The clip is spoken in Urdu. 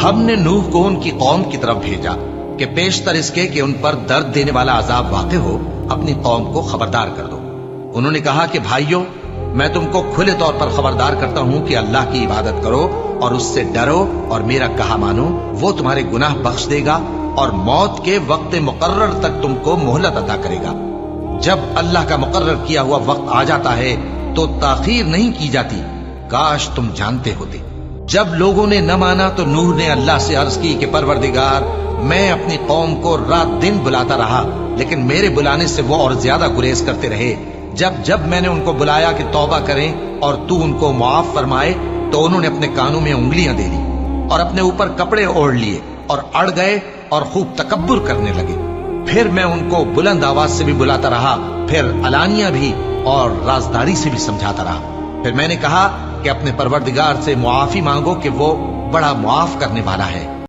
ہم نے نوح کو ان کی قوم کی طرف بھیجا کہ پیشتر اس کے کہ ان پر درد دینے والا عذاب واقع ہو اپنی قوم کو خبردار کر دو۔ انہوں نے کہا کہ بھائیو، میں تم کو کھلے طور پر خبردار کرتا ہوں کہ اللہ کی عبادت کرو اور اس سے ڈرو اور میرا کہا مانو، وہ تمہارے گناہ بخش دے گا اور موت کے وقت مقرر تک تم کو مہلت عطا کرے گا۔ جب اللہ کا مقرر کیا ہوا وقت آ جاتا ہے تو تاخیر نہیں کی جاتی، کاش تم جانتے ہوتے۔ جب لوگوں نے نہ مانا تو نوح نے اللہ سے عرض کی کہ پروردگار، میں اپنی قوم کو رات دن بلاتا رہا لیکن میرے بلانے سے وہ اور زیادہ گریز کرتے رہے۔ جب میں نے ان کو بلایا کہ توبہ کریں اور تو ان کو معاف فرمائے تو انہوں نے اپنے کانوں میں انگلیاں دے لی اور اپنے اوپر کپڑے اوڑھ لیے اور اڑ گئے اور خوب تکبر کرنے لگے۔ پھر میں ان کو بلند آواز سے بھی بلاتا رہا، پھر علانیہ بھی اور رازداری سے بھی سمجھاتا رہا۔ پھر میں نے کہا کہ اپنے پروردگار سے معافی مانگو کہ وہ بڑا معاف کرنے والا ہے۔